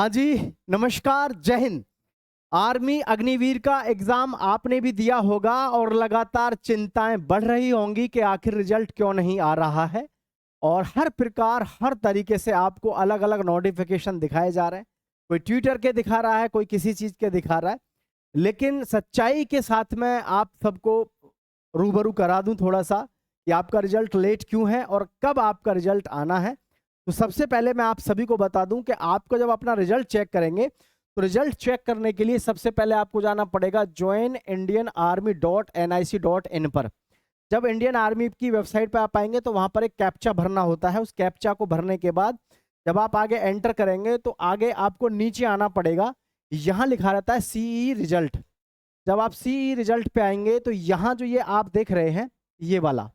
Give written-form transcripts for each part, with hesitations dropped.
हाँ जी, नमस्कार, जय हिंद। आर्मी अग्निवीर का एग्जाम आपने भी दिया होगा और लगातार चिंताएं बढ़ रही होंगी कि आखिर रिजल्ट क्यों नहीं आ रहा है। और हर प्रकार हर तरीके से आपको अलग अलग नोटिफिकेशन दिखाए जा रहे हैं। कोई ट्विटर के दिखा रहा है, कोई किसी चीज के दिखा रहा है। लेकिन सच्चाई के साथ में आप सबको रूबरू करा दूं थोड़ा सा कि आपका रिजल्ट लेट क्यों है और कब आपका रिजल्ट आना है। तो सबसे पहले मैं आप सभी को बता दूं कि आपको जब अपना रिजल्ट चेक करेंगे तो रिजल्ट चेक करने के लिए सबसे पहले आपको जाना पड़ेगा joinindianarmy.nic.in पर। जब इंडियन आर्मी की वेबसाइट पर आप आएंगे तो वहां पर एक कैप्चा भरना होता है। उस कैप्चा को भरने के बाद जब आप आगे एंटर करेंगे तो आगे आपको नीचे आना पड़ेगा। यहाँ लिखा रहता है सीई रिजल्ट। जब आप सीई रिजल्ट पे आएंगे तो यहाँ जो ये आप देख रहे हैं ये वाला,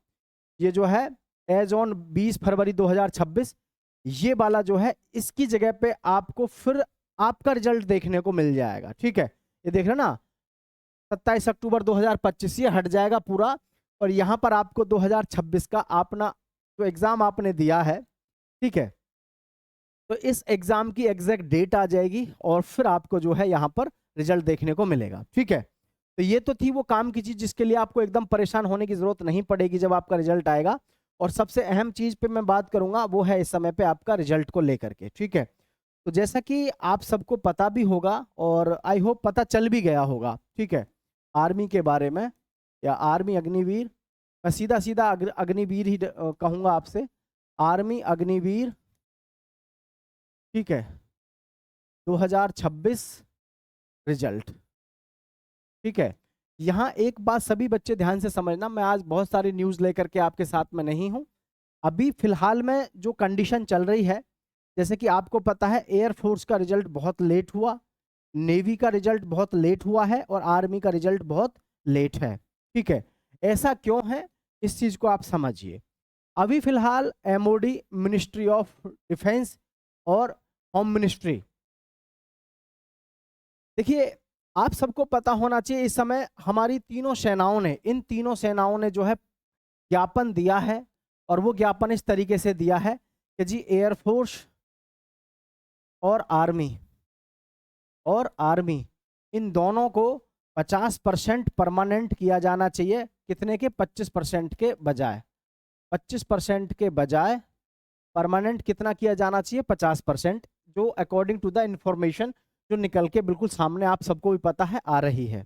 ये जो है एज ऑन 20 फरवरी 2026, ये वाला जो है इसकी जगह पे आपको फिर आपका रिजल्ट देखने को मिल जाएगा। ठीक है, ये देख रहे हैं ना, 27 अक्टूबर 2025 ये हट जाएगा पूरा। और यहाँ पर आपको 2026 का अपना जो एग्जाम आपने दिया है, ठीक है, तो इस एग्जाम की एग्जैक्ट डेट आ जाएगी और फिर आपको जो है यहाँ पर रिजल्ट देखने को मिलेगा। ठीक है, तो ये तो थी वो काम की चीज जिसके लिए आपको एकदम परेशान होने की जरूरत नहीं पड़ेगी जब आपका रिजल्ट आएगा। और सबसे अहम चीज पे मैं बात करूंगा वो है इस समय पे आपका रिजल्ट को लेकर के। ठीक है, तो जैसा कि आप सबको पता भी होगा और आई होप पता चल भी गया होगा, ठीक है, आर्मी के बारे में या आर्मी अग्निवीर, मैं सीधा सीधा अग्निवीर ही कहूंगा आपसे, आर्मी अग्निवीर, ठीक है, 2026 रिजल्ट। ठीक है, यहाँ एक बात सभी बच्चे ध्यान से समझना, मैं आज बहुत सारी न्यूज़ लेकर के आपके साथ में नहीं हूँ। अभी फिलहाल में जो कंडीशन चल रही है, जैसे कि आपको पता है एयरफोर्स का रिजल्ट बहुत लेट हुआ, नेवी का रिजल्ट बहुत लेट हुआ है और आर्मी का रिजल्ट बहुत लेट है। ठीक है, ऐसा क्यों है इस चीज़ को आप समझिए। अभी फिलहाल एमओडी, मिनिस्ट्री ऑफ डिफेंस और होम मिनिस्ट्री, देखिए आप सबको पता होना चाहिए इस समय हमारी तीनों सेनाओं ने, इन तीनों सेनाओं ने जो है ज्ञापन दिया है। और वो ज्ञापन इस तरीके से दिया है कि जी एयरफोर्स और आर्मी इन दोनों को 50% परमानेंट किया जाना चाहिए। कितने के? 25% के बजाय, 25% के बजाय परमानेंट कितना किया जाना चाहिए? 50%, जो अकॉर्डिंग टू द इंफॉर्मेशन जो निकल के बिल्कुल सामने आप सबको भी पता है आ रही है।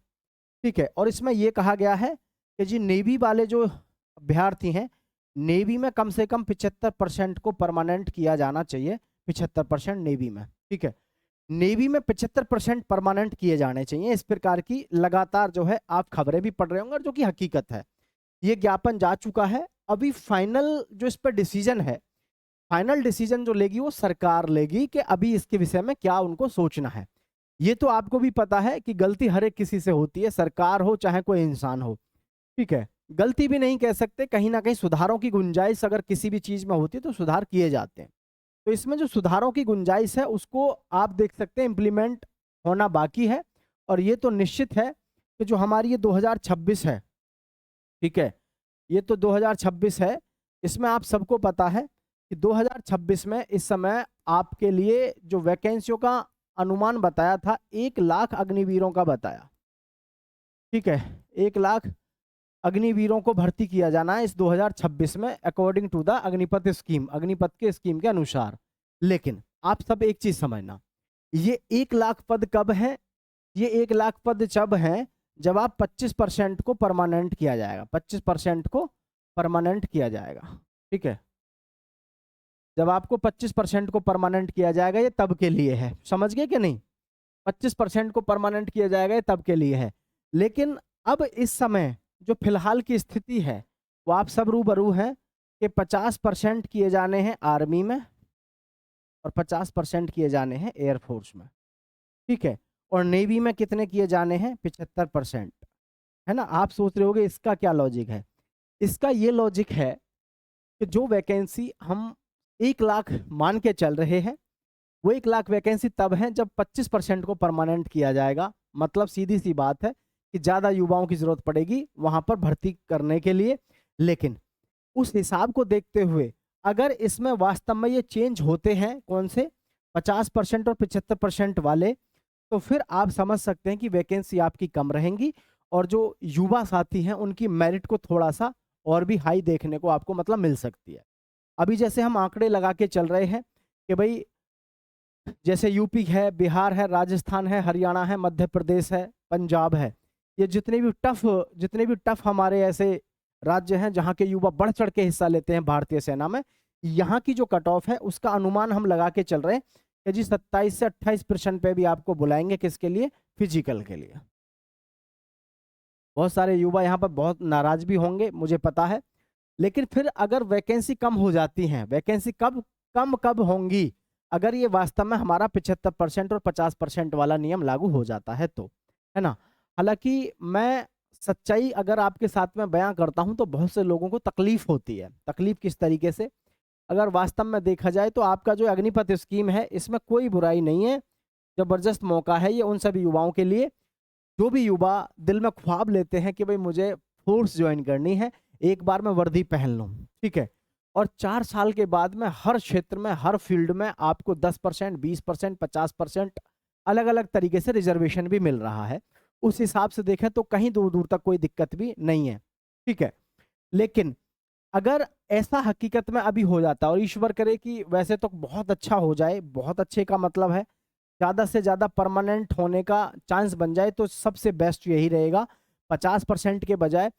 ठीक है, और इसमें यह कहा गया है कि जी नेवी वाले जो अभ्यर्थी हैं, नेवी में कम से कम 75% को परमानेंट किया जाना चाहिए। 75% नेवी में, ठीक है, नेवी में 75% परमानेंट किए जाने चाहिए। इस प्रकार की लगातार जो है आप खबरें भी पढ़ रहे होंगे, जो कि हकीकत है। ये ज्ञापन जा चुका है। अभी फाइनल जो इस पर डिसीजन है, फाइनल डिसीजन जो लेगी वो सरकार लेगी कि अभी इसके विषय में क्या उनको सोचना है। ये तो आपको भी पता है कि गलती हर एक किसी से होती है, सरकार हो चाहे कोई इंसान हो। ठीक है, गलती भी नहीं कह सकते, कहीं ना कहीं सुधारों की गुंजाइश अगर किसी भी चीज में होती है तो सुधार किए जाते हैं। तो इसमें जो सुधारों की गुंजाइश है उसको आप देख सकते हैं इम्प्लीमेंट होना बाकी है। और ये तो निश्चित है कि जो हमारी ये 2026 है, ठीक है, ये तो 2026 है, इसमें आप सबको पता है कि 2026 में इस समय आपके लिए जो वैकेंसियों का अनुमान बताया था, 1 लाख अग्निवीरों का बताया। ठीक है, 1 लाख अग्निवीरों को भर्ती किया जाना है इस 2026 में according to the Agnipath scheme, Agnipath के स्कीम के अनुसार। लेकिन आप सब एक चीज समझना, ये 1 लाख पद कब है? ये 1 लाख पद जब हैं जब आप 25% को परमानेंट किया जाएगा, 25% को परमानेंट किया जाएगा। ठीक है, जब आपको 25% को परमानेंट किया जाएगा ये तब के लिए है, समझ गए कि नहीं? 25% को परमानेंट किया जाएगा ये तब के लिए है। लेकिन अब इस समय जो फिलहाल की स्थिति है वो आप सब रूबरू हैं कि 50% किए जाने हैं आर्मी में और 50% किए जाने हैं एयरफोर्स में। ठीक है, और नेवी में कितने किए जाने हैं? 75%, है ना? आप सोच रहे होगे इसका क्या लॉजिक है? इसका ये लॉजिक है कि जो वैकेंसी हम 1 लाख मान के चल रहे हैं, वो 1 लाख वैकेंसी तब है जब 25% को परमानेंट किया जाएगा। मतलब सीधी सी बात है कि ज़्यादा युवाओं की जरूरत पड़ेगी वहां पर भर्ती करने के लिए। लेकिन उस हिसाब को देखते हुए अगर इसमें वास्तव में ये चेंज होते हैं, कौन से? 50% और 75% वाले, तो फिर आप समझ सकते हैं कि वैकेंसी आपकी कम रहेंगी और जो युवा साथी हैं उनकी मेरिट को थोड़ा सा और भी हाई देखने को आपको मतलब मिल सकती है। अभी जैसे हम आंकड़े लगा के चल रहे हैं कि भाई जैसे यूपी है, बिहार है, राजस्थान है, हरियाणा है, मध्य प्रदेश है, पंजाब है, ये जितने भी टफ हमारे ऐसे राज्य हैं जहाँ के युवा बढ़ चढ़ के हिस्सा लेते हैं भारतीय सेना में, यहाँ की जो कट ऑफ है उसका अनुमान हम लगा के चल रहे हैं कि जी 27 से 28% पे भी आपको बुलाएंगे, किसके लिए? फिजिकल के लिए। बहुत सारे युवा यहाँ पर बहुत नाराज भी होंगे, मुझे पता है, लेकिन फिर अगर वैकेंसी कम हो जाती हैं, वैकेंसी कब होंगी? अगर ये वास्तव में हमारा 75% और 50% वाला नियम लागू हो जाता है तो, है ना? हालांकि मैं सच्चाई अगर आपके साथ में बयां करता हूं तो बहुत से लोगों को तकलीफ होती है। तकलीफ किस तरीके से? अगर वास्तव में देखा जाए तो आपका जो अग्निपथ स्कीम है इसमें कोई बुराई नहीं है, जबरदस्त मौका है ये उन सभी युवाओं के लिए। जो भी युवा दिल में ख्वाब लेते हैं कि भाई मुझे फोर्स ज्वाइन करनी है, एक बार मैं वर्दी पहन लूं, ठीक है, और 4 साल के बाद में हर क्षेत्र में, हर फील्ड में आपको 10%, 20%, 50% अलग अलग तरीके से रिजर्वेशन भी मिल रहा है। उस हिसाब से देखें तो कहीं दूर दूर तक कोई दिक्कत भी नहीं है, ठीक है। लेकिन अगर ऐसा हकीकत में अभी हो जाता, और ईश्वर करे कि वैसे तो बहुत अच्छा हो जाए, बहुत अच्छे का मतलब है ज़्यादा से ज़्यादा परमानेंट होने का चांस बन जाए, तो सबसे बेस्ट यही रहेगा 50% के बजाय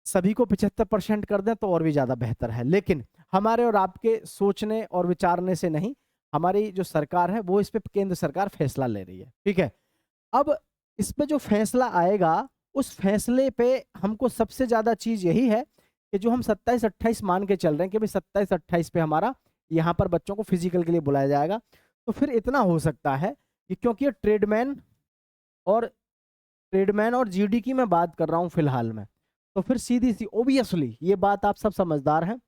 सभी को 75% कर दें तो और भी ज़्यादा बेहतर है। लेकिन हमारे और आपके सोचने और विचारने से नहीं, हमारी जो सरकार है वो इस पे केंद्र सरकार फैसला ले रही है, ठीक है। अब इस पे जो फैसला आएगा, उस फैसले पे हमको सबसे ज़्यादा चीज़ यही है कि जो हम 27-28 मान के चल रहे हैं कि भाई 27-28 पे हमारा यहाँ पर बच्चों को फिजिकल के लिए बुलाया जाएगा, तो फिर इतना हो सकता है कि क्योंकि ये ट्रेडमैन और जीडी की मैं बात कर रहा हूँ फिलहाल में, तो फिर सीधी सी ओबियसली ये बात आप सब समझदार हैं,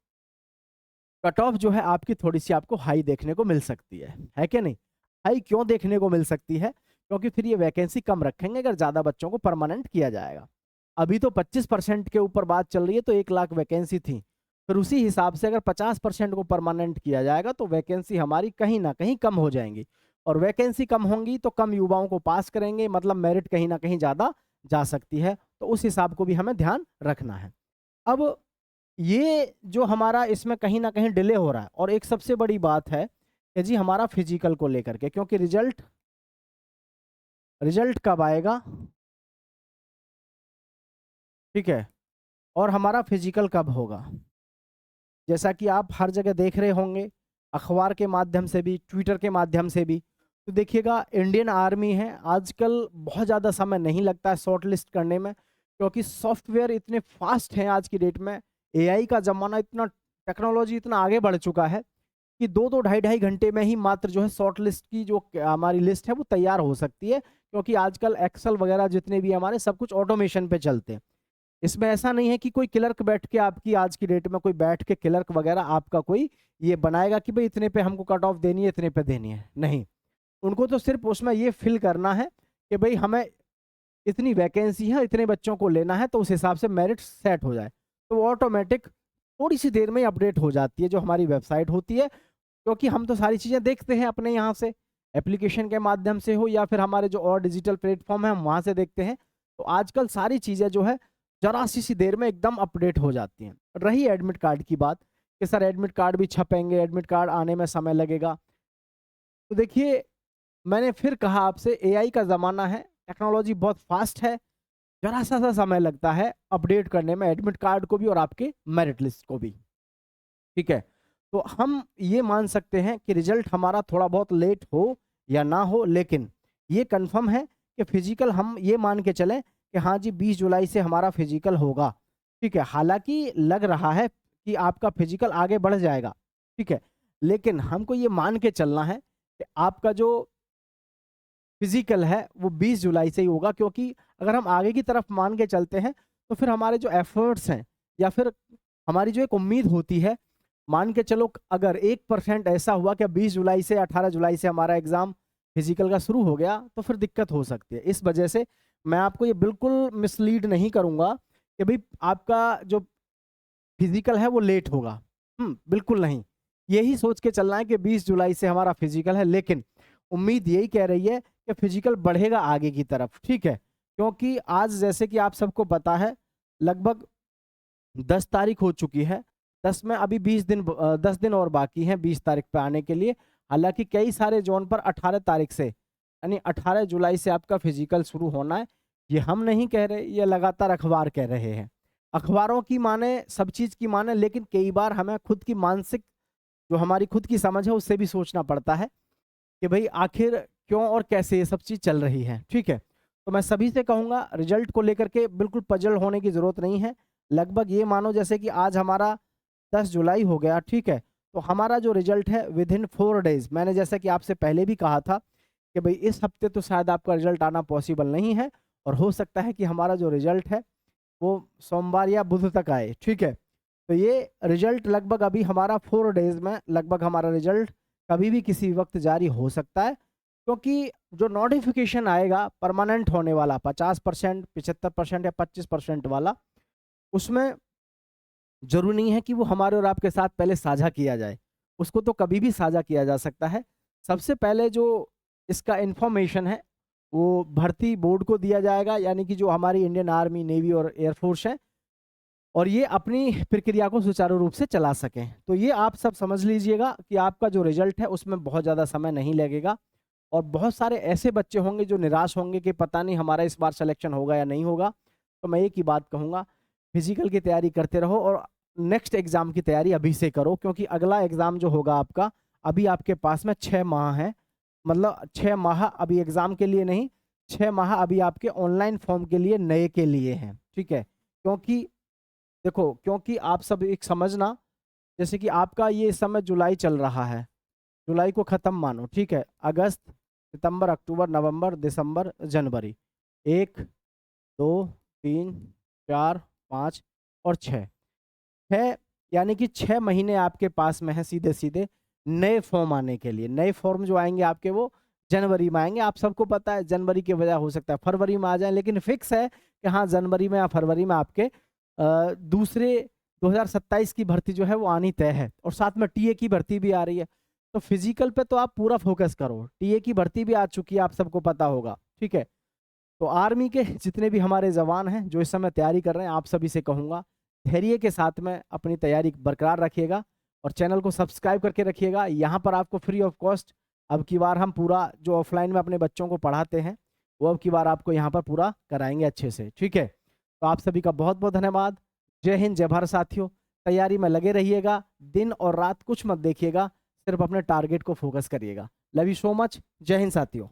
कट ऑफ जो है आपकी थोड़ी सी आपको हाई देखने को मिल सकती है कि नहीं? हाई क्यों देखने को मिल सकती है? क्योंकि फिर ये वैकेंसी कम रखेंगे अगर ज़्यादा बच्चों को परमानेंट किया जाएगा। अभी तो 25% के ऊपर बात चल रही है, तो 1 लाख वैकेंसी थी, फिर उसी हिसाब से अगर 50% को परमानेंट किया जाएगा तो वैकेंसी हमारी कहीं ना कहीं कम हो जाएंगी, और वैकेंसी कम होंगी तो कम युवाओं को पास करेंगे, मतलब मेरिट कहीं ना कहीं ज़्यादा जा सकती है, तो उस हिसाब को भी हमें ध्यान रखना है। अब ये जो हमारा इसमें कहीं ना कहीं डिले हो रहा है, और एक सबसे बड़ी बात है कि जी हमारा फिजिकल को लेकर के, क्योंकि रिजल्ट कब आएगा, ठीक है, और हमारा फिजिकल कब होगा? जैसा कि आप हर जगह देख रहे होंगे, अखबार के माध्यम से भी, ट्विटर के माध्यम से भी, तो देखिएगा इंडियन आर्मी है आजकल बहुत ज़्यादा समय नहीं लगता है शॉर्ट लिस्ट करने में, क्योंकि सॉफ्टवेयर इतने फास्ट हैं आज की डेट में, एआई का ज़माना, इतना टेक्नोलॉजी इतना आगे बढ़ चुका है कि 2-2 ढाई-ढाई घंटे में ही मात्र जो है शॉर्ट लिस्ट की जो हमारी लिस्ट है वो तैयार हो सकती है, क्योंकि आजकल एक्सेल वगैरह जितने भी हमारे सब कुछ ऑटोमेशन पे चलते हैं। इसमें ऐसा नहीं है कि कोई क्लर्क बैठ के आपकी, आज की डेट में कोई बैठ के क्लर्क वगैरह आपका कोई ये बनाएगा कि भाई इतने पे हमको कट ऑफ देनी है, इतने पे देनी है, नहीं। उनको तो सिर्फ उसमें ये फिल करना है कि भाई हमें इतनी वैकेंसी है, इतने बच्चों को लेना है, तो उस हिसाब से मेरिट सेट हो जाए, तो वो ऑटोमेटिक थोड़ी सी देर में ही अपडेट हो जाती है जो हमारी वेबसाइट होती है, क्योंकि हम तो सारी चीज़ें देखते हैं अपने यहाँ से, एप्लीकेशन के माध्यम से हो या फिर हमारे जो और डिजिटल प्लेटफॉर्म है हम वहाँ से देखते हैं, तो आजकल सारी चीज़ें जो है जरा सी देर में एकदम अपडेट हो जाती हैं। रही एडमिट कार्ड की बात कि सर एडमिट कार्ड भी छपेंगे, एडमिट कार्ड आने में समय लगेगा, तो देखिए मैंने फिर कहा आपसे, एआई का ज़माना है, टेक्नोलॉजी बहुत फास्ट है, जरा सा समय लगता है अपडेट करने में एडमिट कार्ड को भी और आपके मेरिट लिस्ट को भी, ठीक है। तो हम ये मान सकते हैं कि रिजल्ट हमारा थोड़ा बहुत लेट हो या ना हो, लेकिन ये कंफर्म है कि फिजिकल हम ये मान के चलें कि हाँ जी 20 जुलाई से हमारा फिजिकल होगा, ठीक है। हालांकि लग रहा है कि आपका फिजिकल आगे बढ़ जाएगा, ठीक है, लेकिन हमको ये मान के चलना है कि आपका जो फिजिकल है वो 20 जुलाई से ही होगा, क्योंकि अगर हम आगे की तरफ मान के चलते हैं तो फिर हमारे जो एफर्ट्स हैं या फिर हमारी जो एक उम्मीद होती है, मान के चलो अगर 1% ऐसा हुआ कि 20 जुलाई से 18 जुलाई से हमारा एग्ज़ाम फिजिकल का शुरू हो गया, तो फिर दिक्कत हो सकती है। इस वजह से मैं आपको ये बिल्कुल मिसलीड नहीं करूँगा कि भाई आपका जो फिजिकल है वो लेट होगा, बिल्कुल नहीं। यही सोच के चलना है कि 20 जुलाई से हमारा फिजिकल है, लेकिन उम्मीद यही कह रही है कि फिजिकल बढ़ेगा आगे की तरफ, ठीक है। क्योंकि आज जैसे कि आप सबको पता है लगभग 10 तारीख हो चुकी है, 10 में अभी 10 दिन और बाकी हैं 20 तारीख पे आने के लिए। हालांकि कई सारे जोन पर 18 तारीख से यानी 18 जुलाई से आपका फिजिकल शुरू होना है। ये हम नहीं कह रहे, ये लगातार अखबार कह रहे हैं। अखबारों की माने, सब चीज़ की माने, लेकिन कई बार हमें खुद की मानसिक जो हमारी खुद की समझ है उससे भी सोचना पड़ता है कि भाई आखिर क्यों और कैसे ये सब चीज़ चल रही है, ठीक है। तो मैं सभी से कहूँगा रिजल्ट को लेकर के बिल्कुल पजल होने की ज़रूरत नहीं है। लगभग ये मानो जैसे कि आज हमारा 10 जुलाई हो गया, ठीक है। तो हमारा जो रिजल्ट है विद इन 4 डेज़, मैंने जैसा कि आपसे पहले भी कहा था कि भाई इस हफ्ते तो शायद आपका रिजल्ट आना पॉसिबल नहीं है और हो सकता है कि हमारा जो रिजल्ट है वो सोमवार या बुध तक आए, ठीक है। तो ये रिजल्ट लगभग अभी हमारा 4 डेज़ में लगभग हमारा रिजल्ट कभी भी किसी वक्त जारी हो सकता है। क्योंकि जो नोटिफिकेशन आएगा परमानेंट होने वाला 50%, 75% या 25% वाला, उसमें जरूरी नहीं है कि वो हमारे और आपके साथ पहले साझा किया जाए। उसको तो कभी भी साझा किया जा सकता है। सबसे पहले जो इसका इन्फॉर्मेशन है वो भर्ती बोर्ड को दिया जाएगा, यानी कि जो हमारी इंडियन आर्मी, नेवी और एयरफोर्स है, और ये अपनी प्रक्रिया को सुचारू रूप से चला सकें। तो ये आप सब समझ लीजिएगा कि आपका जो रिजल्ट है उसमें बहुत ज़्यादा समय नहीं लगेगा। और बहुत सारे ऐसे बच्चे होंगे जो निराश होंगे कि पता नहीं हमारा इस बार सिलेक्शन होगा या नहीं होगा। तो मैं एक ही बात कहूँगा, फिजिकल की तैयारी करते रहो और नेक्स्ट एग्ज़ाम की तैयारी अभी से करो, क्योंकि अगला एग्ज़ाम जो होगा आपका, अभी आपके पास में 6 माह है। मतलब 6 माह अभी एग्ज़ाम के लिए नहीं, 6 माह अभी आपके ऑनलाइन फॉर्म के लिए नए के लिए हैं, ठीक है। क्योंकि देखो, क्योंकि आप सब एक समझना, जैसे कि आपका ये इस समय जुलाई चल रहा है, जुलाई को ख़त्म मानो, ठीक है। अगस्त, सितंबर, अक्टूबर, नवंबर, दिसंबर, जनवरी, 1 2 3 4 5 और 6 यानी कि 6 महीने आपके पास में है सीधे सीधे नए फॉर्म आने के लिए। नए फॉर्म जो आएंगे आपके वो जनवरी में आएंगे। आप सबको पता है जनवरी की वजह हो सकता है फरवरी में आ जाए, लेकिन फिक्स है कि हाँ जनवरी में या फरवरी में आपके दूसरे 2027 की भर्ती जो है वो आनी तय है। और साथ में टीए की भर्ती भी आ रही है। तो फिजिकल पे तो आप पूरा फोकस करो। टीए की भर्ती भी आ चुकी है, आप सबको पता होगा, ठीक है। तो आर्मी के जितने भी हमारे जवान हैं जो इस समय तैयारी कर रहे हैं, आप सभी से कहूँगा धैर्य के साथ में अपनी तैयारी बरकरार रखिएगा और चैनल को सब्सक्राइब करके रखिएगा। यहाँ पर आपको फ्री ऑफ कॉस्ट अब की बार हम पूरा जो ऑफलाइन में अपने बच्चों को पढ़ाते हैं वो अब की बार आपको यहाँ पर पूरा कराएंगे अच्छे से, ठीक है। तो आप सभी का बहुत बहुत धन्यवाद। जय हिंद, जय भारत साथियों। तैयारी में लगे रहिएगा, दिन और रात कुछ मत देखिएगा, सिर्फ अपने टारगेट को फोकस करिएगा। Love you so much. जय हिंद साथियों।